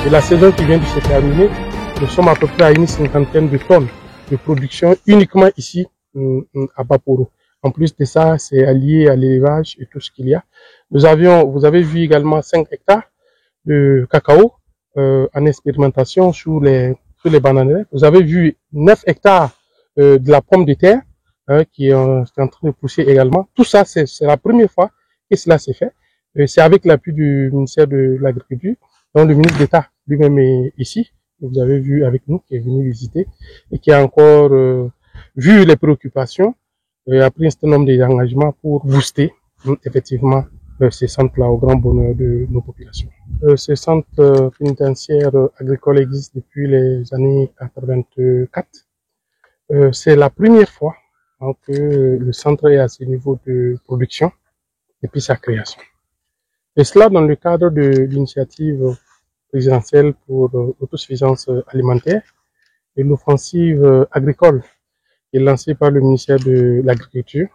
Et la saison qui vient de se terminer, nous sommes à peu près à une 50aine de tonnes de production uniquement ici à Baporo. En plus de ça, c'est allié à l'élevage et tout ce qu'il y a. Vous avez vu également 5 hectares de cacao en expérimentation sur les bananeraies. Vous avez vu 9 hectares de la pomme de terre qui est en train de pousser également. Tout ça, c'est la première fois que cela s'est fait. C'est avec l'appui du ministère de l'Agriculture, dont le ministre d'État lui-même est ici. Vous avez vu avec nous, qui est venu visiter et qui a encore vu les préoccupations et a pris un certain nombre d'engagements pour booster effectivement ces centres-là au grand bonheur de nos populations. Ces centres pénitentiaires agricoles existent depuis les années 84. C'est la première fois que le centre est à ce niveau de production depuis sa création. Et cela dans le cadre de l'initiative présidentielle pour l'autosuffisance alimentaire et l'offensive agricole qui est lancée par le ministère de l'Agriculture,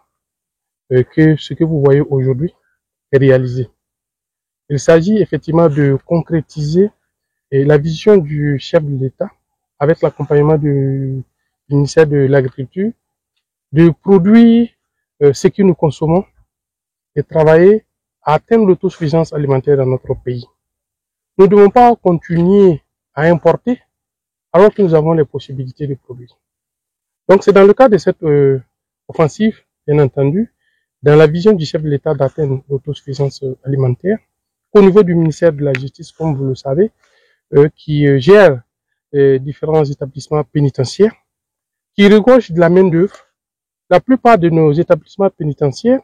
que ce que vous voyez aujourd'hui est réalisé. Il s'agit effectivement de concrétiser la vision du chef de l'État avec l'accompagnement du ministère de l'Agriculture, de produire ce que nous consommons et travailler à atteindre l'autosuffisance alimentaire dans notre pays. Nous ne devons pas continuer à importer alors que nous avons les possibilités de produire. Donc c'est dans le cadre de cette offensive, bien entendu, dans la vision du chef de l'État d'atteindre l'autosuffisance alimentaire, au niveau du ministère de la Justice, comme vous le savez, qui gère différents établissements pénitentiaires, qui regorge de la main-d'œuvre. La plupart de nos établissements pénitentiaires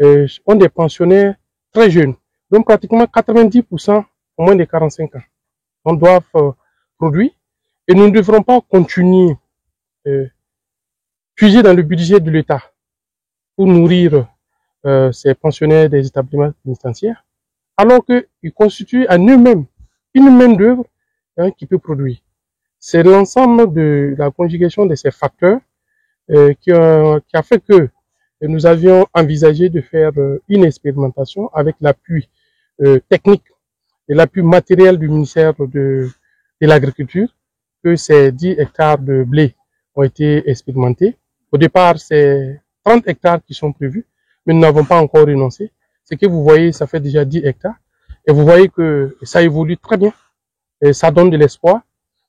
ont des pensionnaires très jeunes, donc pratiquement 90% au moins de 45 ans. On doit produire et nous ne devrons pas continuer puiser dans le budget de l'État pour nourrir ces pensionnaires des établissements pénitentiaires, alors qu'ils constituent en eux-mêmes une main-d'œuvre qui peut produire. C'est l'ensemble de la conjugation de ces facteurs qui a fait que nous avions envisagé de faire une expérimentation avec l'appui technique et l'appui matériel du ministère de l'Agriculture, que ces 10 hectares de blé ont été expérimentés. Au départ, c'est 30 hectares qui sont prévus, mais nous n'avons pas encore renoncé. Ce que vous voyez, ça fait déjà 10 hectares. Et vous voyez que ça évolue très bien. Et ça donne de l'espoir.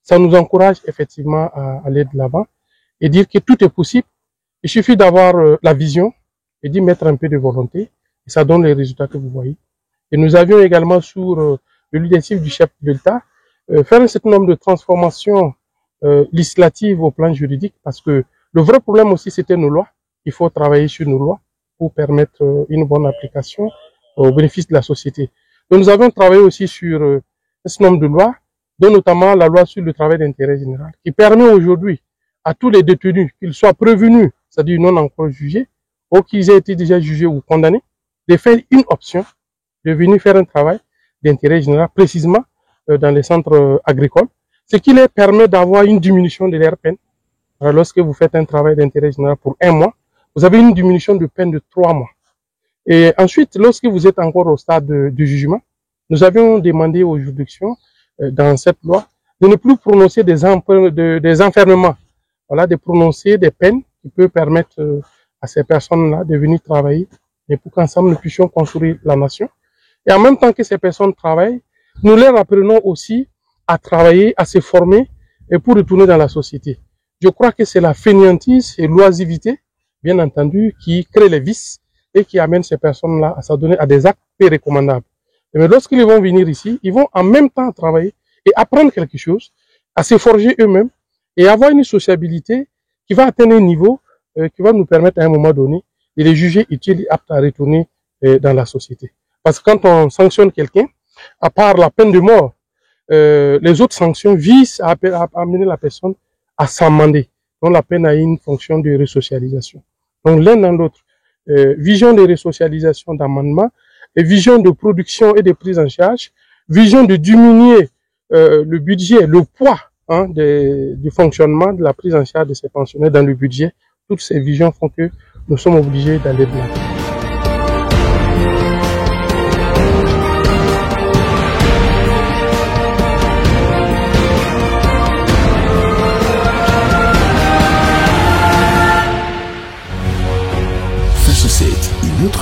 Ça nous encourage effectivement à aller de l'avant et dire que tout est possible. Il suffit d'avoir la vision et d'y mettre un peu de volonté. Et ça donne les résultats que vous voyez. Et nous avions également sur le leadership du chef de l'État faire un certain nombre de transformations législatives au plan juridique, parce que le vrai problème aussi c'était nos lois. Il faut travailler sur nos lois pour permettre une bonne application au bénéfice de la société. Donc nous avons travaillé aussi sur un certain nombre de lois, dont notamment la loi sur le travail d'intérêt général, qui permet aujourd'hui à tous les détenus, qu'ils soient prévenus, c'est-à-dire non encore jugés, ou qu'ils aient été déjà jugés ou condamnés, de faire une option, de venir faire un travail d'intérêt général, précisément dans les centres agricoles, ce qui leur permet d'avoir une diminution de leur peine. Alors, lorsque vous faites un travail d'intérêt général pour 1 mois, vous avez une diminution de peine de 3 mois. Et ensuite, lorsque vous êtes encore au stade du jugement, nous avions demandé aux juridictions, dans cette loi, de ne plus prononcer des enfermements, voilà, de prononcer des peines qui peuvent permettre à ces personnes-là de venir travailler, et pour qu'ensemble nous puissions construire la nation. Et en même temps que ces personnes travaillent, nous leur apprenons aussi à travailler, à se former et pour retourner dans la société. Je crois que c'est la fainéantise et l'oisivité, bien entendu, qui crée les vices et qui amène ces personnes-là à s'adonner à des actes peu recommandables. Mais lorsqu'ils vont venir ici, ils vont en même temps travailler et apprendre quelque chose, à se forger eux-mêmes et avoir une sociabilité qui va atteindre un niveau qui va nous permettre à un moment donné de les juger utiles et aptes à retourner dans la société. Parce que quand on sanctionne quelqu'un, à part la peine de mort, les autres sanctions visent à amener la personne à s'amender. Donc la peine a une fonction de resocialisation. Donc l'un dans l'autre, vision de resocialisation d'amendement, et vision de production et de prise en charge, vision de diminuer le budget, le poids du fonctionnement de la prise en charge de ces pensionnaires dans le budget. Toutes ces visions font que nous sommes obligés d'aller de l'avant.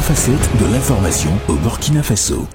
facette de l'information au Burkina Faso.